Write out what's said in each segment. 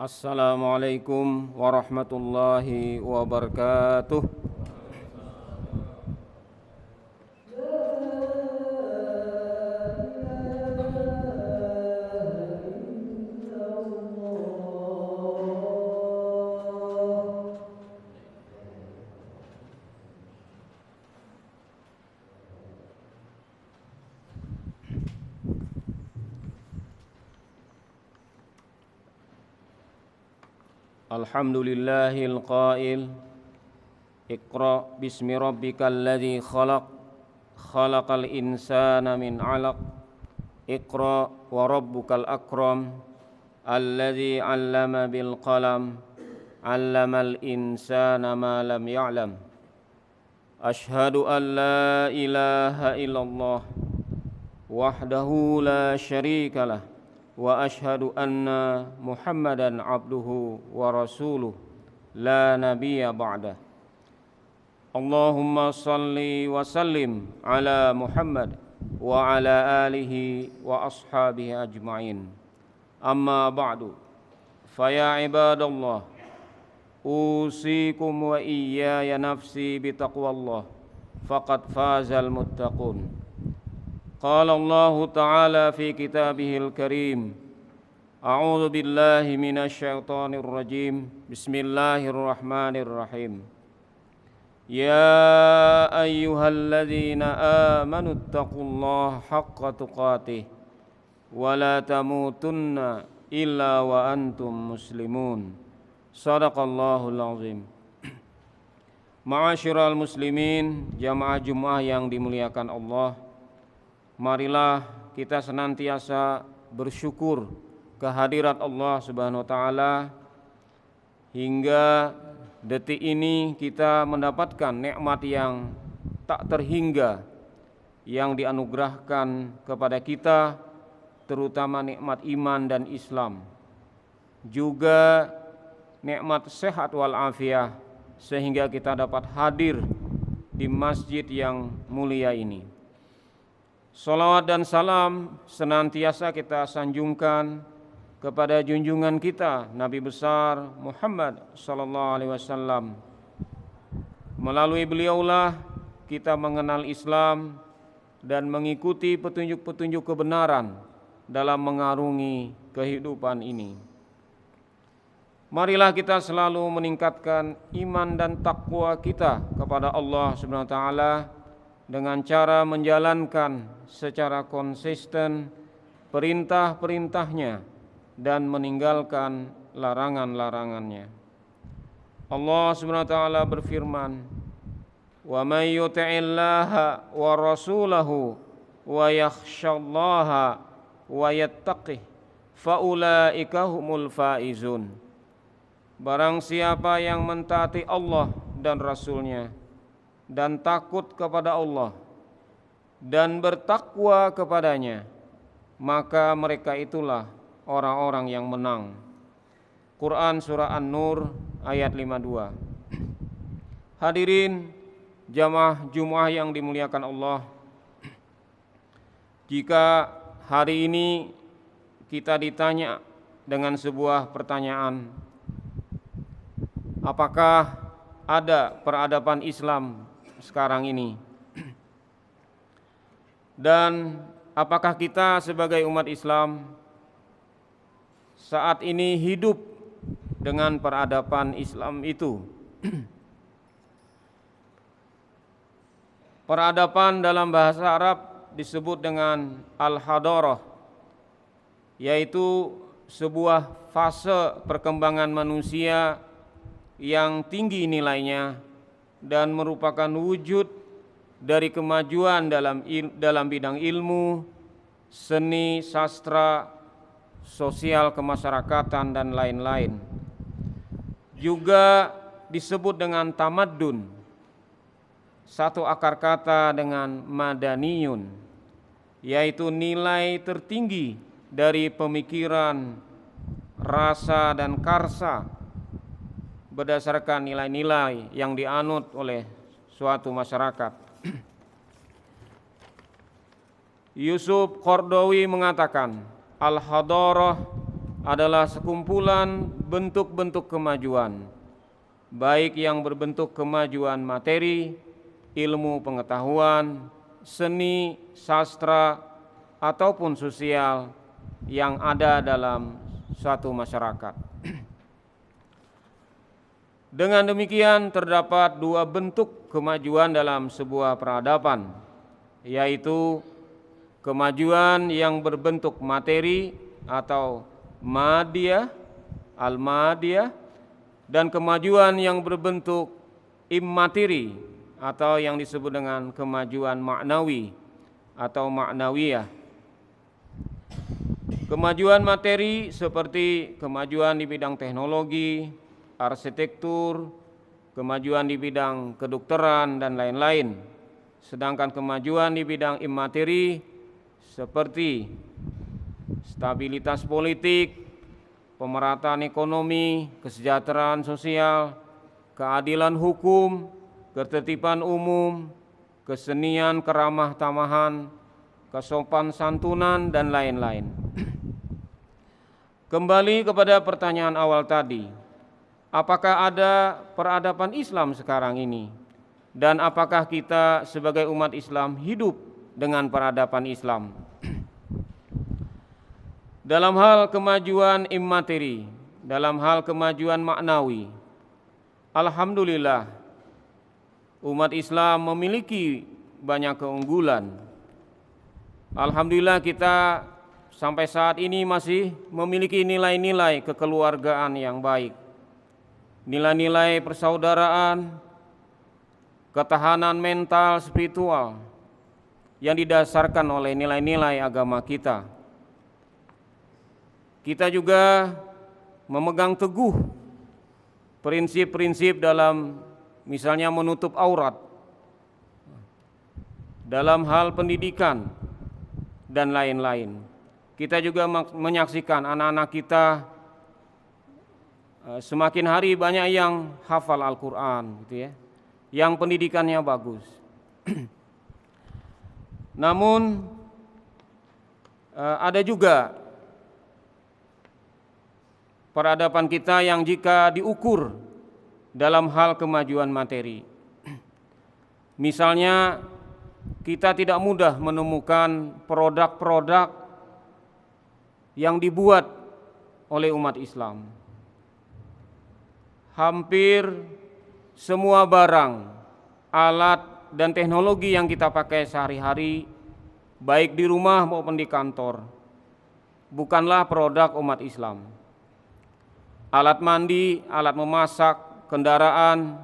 Assalamualaikum warahmatullahi wabarakatuh. Alhamdulillahil qail Iqra bismi rabbikal ladzi khalaq khalaqal insana min 'alaq Iqra wa rabbukal akram alladzi 'allama bil qalam 'allamal insana ma lam ya'lam. Ashhadu an la ilaha illallah wahdahu la syarikalah wa ashhadu anna Muhammadan abduhu wa rasuluh la nabiyya ba'dah. Allahumma salli wa sallim ala Muhammad wa ala alihi wa ashabihi ajma'in. Amma ba'du, faya ibadallah, usikum wa iyaya nafsi bitaqwallah, faqad fazal muttaqun. Qala Allah Ta'ala fi kitabihil karim, a'udzu billahi minasy syaithanir rajim. Bismillahirrahmanirrahim. Ya ayyuhalladzina amanu taqullaha haqqa tuqatih wa la tamutunna illa wa antum muslimun. Shadaqallahul azim. Ma'asyiral muslimin, jamaah Jumat yang dimuliakan Allah, marilah kita senantiasa bersyukur kehadirat Allah Subhanahu wa taala hingga detik ini kita mendapatkan nikmat yang tak terhingga yang dianugerahkan kepada kita, terutama nikmat iman dan Islam, juga nikmat sehat wal afiah, sehingga kita dapat hadir di masjid yang mulia ini. Salawat dan salam senantiasa kita sanjungkan kepada junjungan kita Nabi besar Muhammad sallallahu alaihi wasallam. Melalui beliaulah kita mengenal Islam dan mengikuti petunjuk-petunjuk kebenaran dalam mengarungi kehidupan ini. Marilah kita selalu meningkatkan iman dan takwa kita kepada Allah Subhanahu wa taala dengan cara menjalankan secara konsisten perintah-perintahnya dan meninggalkan larangan-larangannya. Allah Subhanahu wa taala berfirman, "Wa may yuti'illaha wa rasulahu wa yakhshallaha wa yattaqih faulaika humul faizun." Barang siapa yang mentaati Allah dan Rasulnya dan takut kepada Allah dan bertakwa kepadanya, maka mereka itulah orang-orang yang menang. Quran Surah An-Nur ayat 52. Hadirin jamaah Jumat yang dimuliakan Allah, jika hari ini kita ditanya dengan sebuah pertanyaan, apakah ada peradaban Islam sekarang ini? Dan apakah kita sebagai umat Islam saat ini hidup dengan peradaban Islam itu? Peradaban dalam bahasa Arab disebut dengan al-hadarah, yaitu sebuah fase perkembangan manusia yang tinggi nilainya dan merupakan wujud dari kemajuan dalam bidang ilmu, seni, sastra, sosial kemasyarakatan dan lain-lain. Juga disebut dengan tamaddun, satu akar kata dengan madaniyun, yaitu nilai tertinggi dari pemikiran, rasa dan karsa berdasarkan nilai-nilai yang dianut oleh suatu masyarakat. Yusuf Qardawi mengatakan, al-hadarah adalah sekumpulan bentuk-bentuk kemajuan, baik yang berbentuk kemajuan materi, ilmu pengetahuan, seni, sastra, ataupun sosial yang ada dalam suatu masyarakat. Dengan demikian terdapat dua bentuk kemajuan dalam sebuah peradaban, yaitu kemajuan yang berbentuk materi atau madiyah, al-madiyah, dan kemajuan yang berbentuk immateri atau yang disebut dengan kemajuan maknawi atau maknawiyah. Kemajuan materi seperti kemajuan di bidang teknologi, arsitektur, kemajuan di bidang kedokteran, dan lain-lain. Sedangkan kemajuan di bidang immateri seperti stabilitas politik, pemerataan ekonomi, kesejahteraan sosial, keadilan hukum, ketertiban umum, kesenian keramah tamahan, kesopan santunan, dan lain-lain. Kembali kepada pertanyaan awal tadi, apakah ada peradaban Islam sekarang ini? Dan apakah kita sebagai umat Islam hidup dengan peradaban Islam? Dalam hal kemajuan immateri, dalam hal kemajuan maknawi, alhamdulillah umat Islam memiliki banyak keunggulan. Alhamdulillah kita sampai saat ini masih memiliki nilai-nilai kekeluargaan yang baik, nilai-nilai persaudaraan, ketahanan mental spiritual yang didasarkan oleh nilai-nilai agama kita. Kita juga memegang teguh prinsip-prinsip dalam misalnya menutup aurat, dalam hal pendidikan, dan lain-lain. Kita juga menyaksikan anak-anak kita semakin hari banyak yang hafal Al-Quran, gitu ya, yang pendidikannya bagus. Namun ada juga peradaban kita yang jika diukur dalam hal kemajuan materi, misalnya kita tidak mudah menemukan produk-produk yang dibuat oleh umat Islam. Hampir semua barang, alat, dan teknologi yang kita pakai sehari-hari, baik di rumah maupun di kantor, bukanlah produk umat Islam. Alat mandi, alat memasak, kendaraan,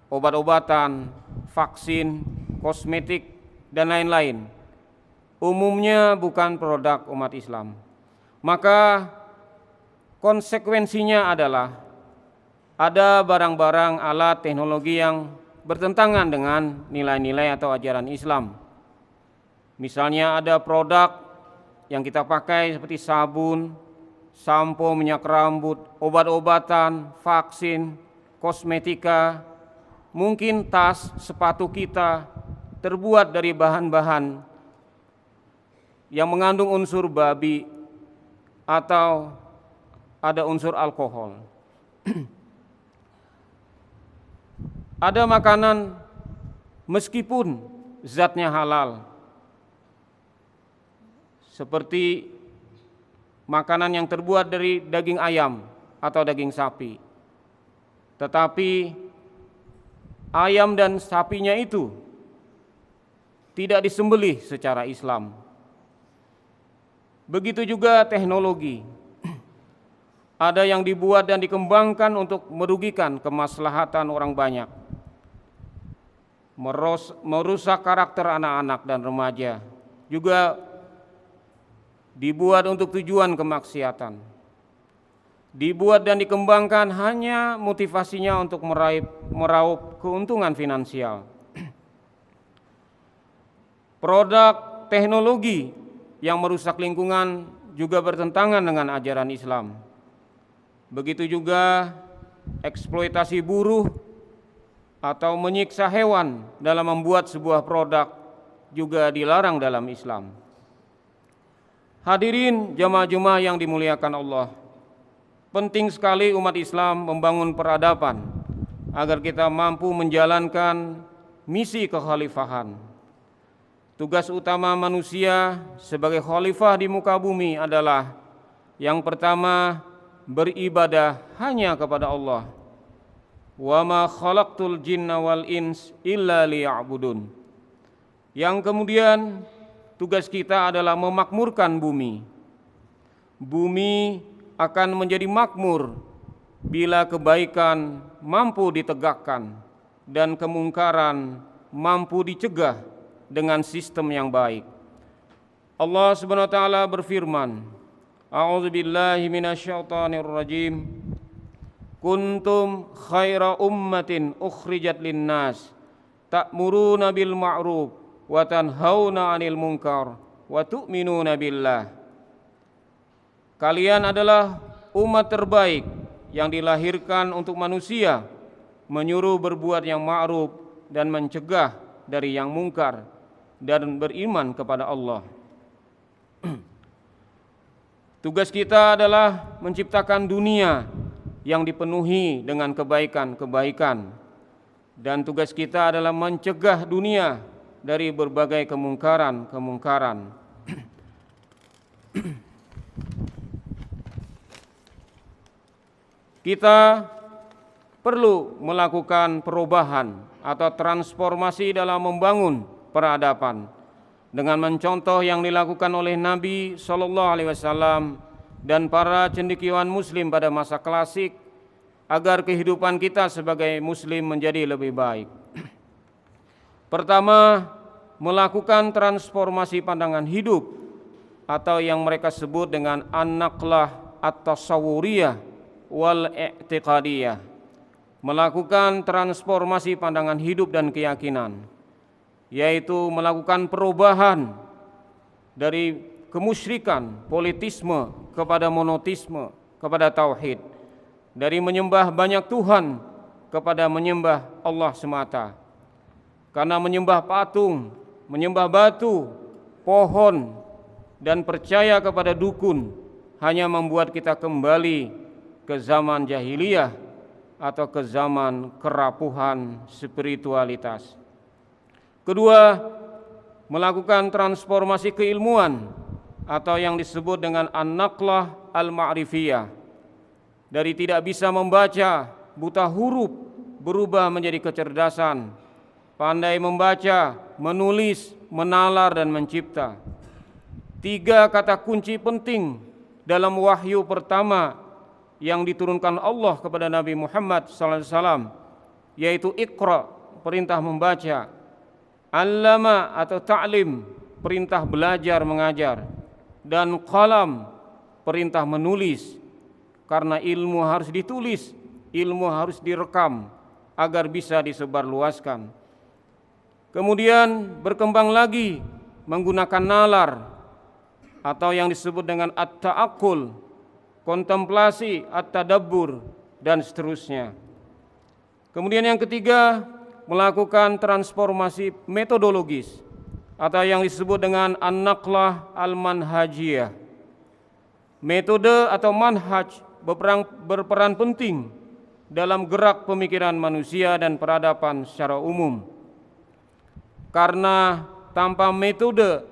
obat-obatan, vaksin, kosmetik, dan lain-lain umumnya bukan produk umat Islam. Maka konsekuensinya adalah ada barang-barang alat teknologi yang bertentangan dengan nilai-nilai atau ajaran Islam. Misalnya ada produk yang kita pakai seperti sabun, sampo, minyak rambut, obat-obatan, vaksin, kosmetika, mungkin tas, sepatu kita terbuat dari bahan-bahan yang mengandung unsur babi atau ada unsur alkohol. Ada makanan meskipun zatnya halal, seperti makanan yang terbuat dari daging ayam atau daging sapi, tetapi ayam dan sapinya itu tidak disembelih secara Islam. Begitu juga teknologi. Ada yang dibuat dan dikembangkan untuk merugikan kemaslahatan orang banyak, merusak karakter anak-anak dan remaja, juga dibuat untuk tujuan kemaksiatan. Dibuat dan dikembangkan hanya motivasinya untuk meraup keuntungan finansial. Produk teknologi yang merusak lingkungan juga bertentangan dengan ajaran Islam. Begitu juga eksploitasi buruh atau menyiksa hewan dalam membuat sebuah produk juga dilarang dalam Islam. Hadirin jamaah-jamaah yang dimuliakan Allah, Penting sekali umat Islam membangun peradaban agar kita mampu menjalankan misi kekhalifahan. Tugas utama manusia sebagai khalifah di muka bumi adalah yang pertama, beribadah hanya kepada Allah. Wa ma khalaqtul jinna wal ins illa liya'budun. Yang kemudian tugas kita adalah memakmurkan bumi. Bumi akan menjadi makmur bila kebaikan mampu ditegakkan dan kemungkaran mampu dicegah dengan sistem yang baik. Allah Subhanahu wa taala berfirman, A'udzubillahi minasyaitonir rajim. Kuntum khaira ummatin ukhrijat linnas ta'muruna bil ma'ruf wa tanhauna 'anil munkar wa tu'minuna billah. Kalian adalah umat terbaik yang dilahirkan untuk manusia, menyuruh berbuat yang ma'ruf dan mencegah dari yang mungkar dan beriman kepada Allah. Tugas kita adalah menciptakan dunia yang dipenuhi dengan kebaikan-kebaikan, dan tugas kita adalah mencegah dunia dari berbagai kemungkaran-kemungkaran. Kita perlu melakukan perubahan atau transformasi dalam membangun peradaban dengan mencontoh yang dilakukan oleh Nabi SAW dan para cendekiawan Muslim pada masa klasik agar kehidupan kita sebagai Muslim menjadi lebih baik. Pertama, melakukan transformasi pandangan hidup atau yang mereka sebut dengan an-naqlah at-tasawwuriyah wal i'tiqadiyah, melakukan transformasi pandangan hidup dan keyakinan, yaitu melakukan perubahan dari kemusyrikan, politisme kepada monoteisme, kepada tauhid, dari menyembah banyak Tuhan kepada menyembah Allah semata. Karena menyembah patung, menyembah batu, pohon, dan percaya kepada dukun hanya membuat kita kembali ke zaman jahiliyah atau ke zaman kerapuhan spiritualitas. Kedua, melakukan transformasi keilmuan atau yang disebut dengan an-naqlah al-ma'rifiyah. Dari tidak bisa membaca, buta huruf berubah menjadi kecerdasan, pandai membaca, menulis, menalar dan mencipta. 3 kata kunci penting dalam wahyu pertama yang diturunkan Allah kepada Nabi Muhammad SAW, yaitu Iqra, perintah membaca, Allama atau ta'lim, perintah belajar mengajar, dan Qalam, perintah menulis. Karena ilmu harus ditulis, ilmu harus direkam agar bisa disebarluaskan. Kemudian berkembang lagi menggunakan nalar atau yang disebut dengan at-ta'aqqul, kontemplasi, at-tadabbur, dan seterusnya. Kemudian yang ketiga, melakukan transformasi metodologis atau yang disebut dengan an-naqlah al-manhajiyah. Metode atau manhaj berperan penting dalam gerak pemikiran manusia dan peradaban secara umum. Karena tanpa metode,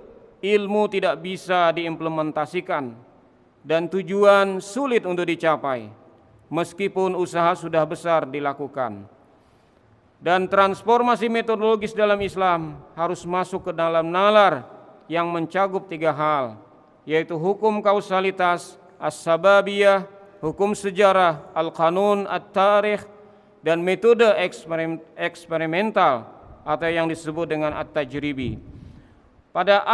ilmu tidak bisa diimplementasikan dan tujuan sulit untuk dicapai, meskipun usaha sudah besar dilakukan. Dan transformasi metodologis dalam Islam harus masuk ke dalam nalar yang mencakup 3 hal, yaitu hukum kausalitas, as-sababiyah, hukum sejarah, al-qanun, at-tarikh, dan metode eksperimental atau yang disebut dengan at-tajribi. Pada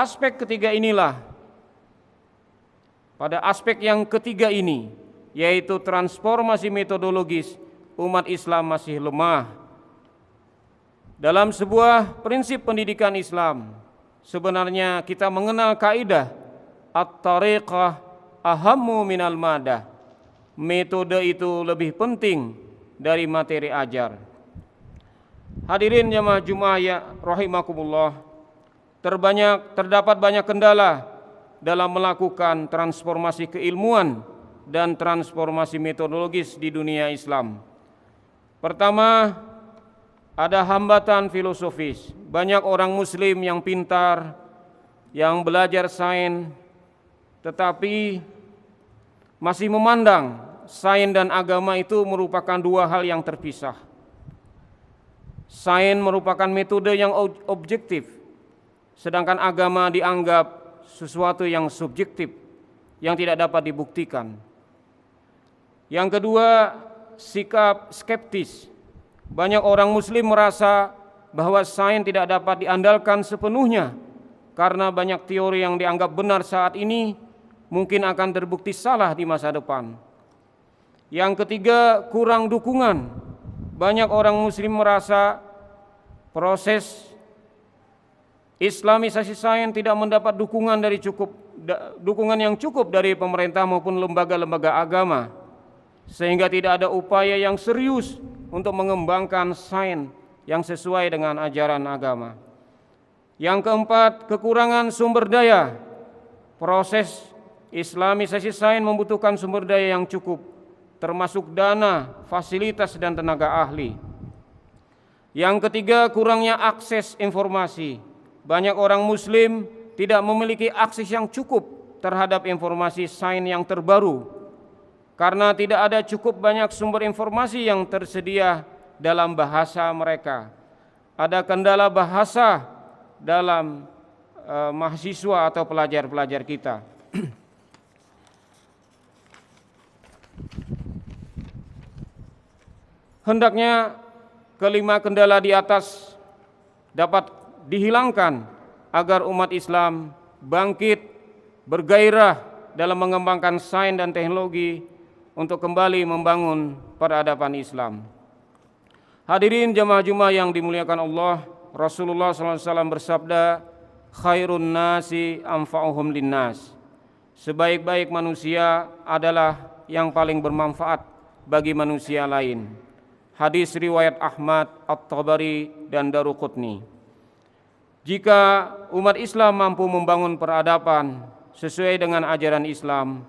aspek yang ketiga ini, yaitu transformasi metodologis, umat Islam masih lemah. Dalam sebuah prinsip pendidikan Islam, sebenarnya kita mengenal kaidah at-tariqah ahammu minal madah. Metode itu lebih penting dari materi ajar. Hadirin jamaah Jumat ya rahimakumullah, terdapat banyak kendala dalam melakukan transformasi keilmuan dan transformasi metodologis di dunia Islam. Pertama, ada hambatan filosofis. Banyak orang muslim yang pintar, yang belajar sains, tetapi masih memandang sains dan agama itu merupakan dua hal yang terpisah. Sains merupakan metode yang objektif, sedangkan agama dianggap sesuatu yang subjektif, yang tidak dapat dibuktikan. Yang kedua, sikap skeptis. Banyak orang muslim merasa bahwa sains tidak dapat diandalkan sepenuhnya karena banyak teori yang dianggap benar saat ini mungkin akan terbukti salah di masa depan. Yang ketiga, kurang dukungan. Banyak orang muslim merasa proses Islamisasi sains tidak mendapat dukungan yang cukup dari pemerintah maupun lembaga-lembaga agama, sehingga tidak ada upaya yang serius untuk mengembangkan sains yang sesuai dengan ajaran agama. Yang keempat, kekurangan sumber daya. Proses Islamisasi sains membutuhkan sumber daya yang cukup, termasuk dana, fasilitas, dan tenaga ahli. Yang ketiga, kurangnya akses informasi. Banyak orang muslim tidak memiliki akses yang cukup terhadap informasi sains yang terbaru karena tidak ada cukup banyak sumber informasi yang tersedia dalam bahasa mereka. Ada kendala bahasa dalam mahasiswa atau pelajar-pelajar kita. Hendaknya kelima kendala di atas dapat dihilangkan agar umat Islam bangkit, bergairah dalam mengembangkan sains dan teknologi untuk kembali membangun peradaban Islam. Hadirin jamaah Jumat yang dimuliakan Allah, Rasulullah SAW bersabda, khairun nasi anfa'uhum linnas. Sebaik-baik manusia adalah yang paling bermanfaat bagi manusia lain. Hadis riwayat Ahmad, At-Tabari, dan Daruqutni. Jika umat Islam mampu membangun peradaban sesuai dengan ajaran Islam,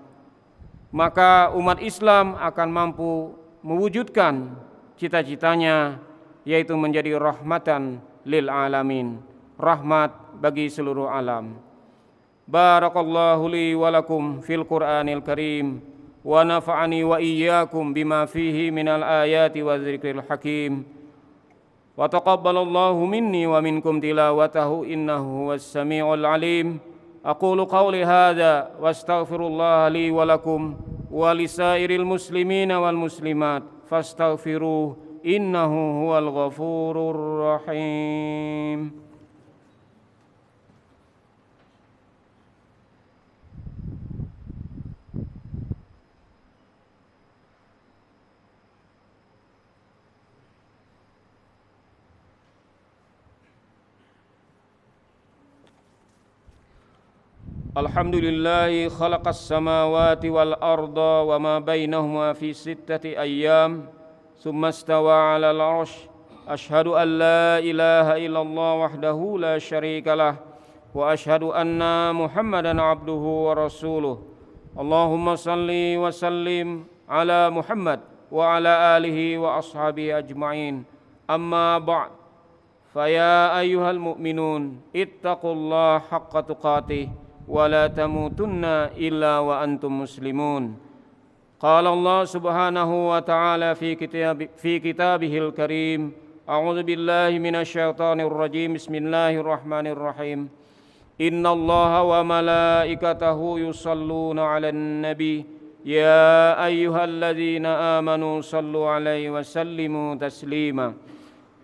maka umat Islam akan mampu mewujudkan cita-citanya, yaitu menjadi rahmatan lil alamin, rahmat bagi seluruh alam. Barakallahu li wa lakum fil Qur'anil Karim wa nafa'ani wa iyyakum bima fihi minal ayati wa dzikril hakim. Wa taqabbalallahu minni wa minkum tilawatahu innahu huwas samiul alim. Aqulu qawli hadza wa astaghfirullah li wa lakum wa lisairil muslimina wal muslimat fastaghfiruh innahu huwal ghafurur rahim. Alhamdulillahi khalaqas samawati wal arda wa ma bainahuma fi sittati ayyam thumma istawa 'alal 'arsy. Asyhadu an la ilaha illallah wahdahu la syarikalah wa asyhadu anna Muhammadan 'abduhu wa rasuluh. Allahumma salli wa sallim ala Muhammad wa ala alihi wa ashabihi ajma'in. Amma ba'd. Faya ayyuhal mu'minun ittaqullaha haqqa tuqatih wa la tamutunna illa wa antum muslimun. Qala Allah subhanahu wa ta'ala fi kitabihil karim. A'udzu billahi minasyaitonir rajim. Bismillahirrahmanirrahim. Innallaha wa malaikatahu yusalluna 'alan nabi ya ayyuhalladzina amanu sallu 'alaihi wa sallimu taslima.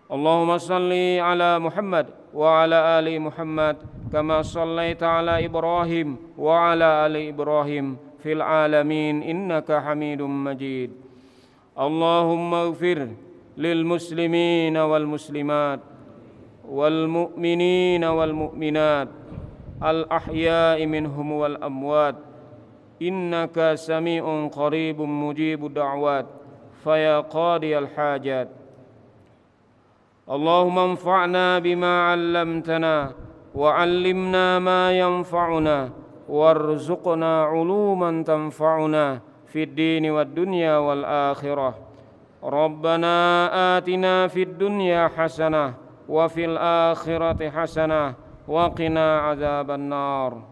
Allahumma salli ala Muhammad wa ala ali Muhammad kama sallaita ala Ibrahim wa ala ali Ibrahim fil alamin innaka Hamidum Majid. Allahumma ighfir lil muslimina wal muslimat wal mu'minina wal mu'minat al ahya'i minhum wal amwat innaka sami'un qaribun mujibud da'wat faya qadiyal hajat. Allahumma anfa'na bima 'allamtana wa 'allimna ma yanfa'una warzuqna 'uluman tanfa'una في الدين والدنيا والآخرة. ربنا آتنا في الدنيا حسنة وفي الآخرة حسنة وقنا عذاب النار.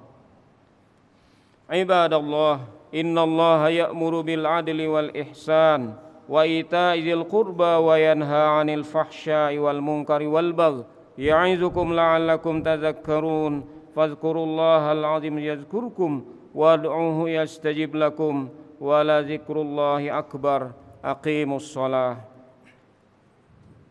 عباد الله، إن الله يأمر بالعدل والإحسان وإيتاء ذي القربى وينهى عن الفحشاء والمنكر والبغي يعظكم لعلكم تذكرون. فاذكروا الله العظيم يذكركم وادعوه يستجب لكم ولذكر الله أكبر. أقيموا الصلاة.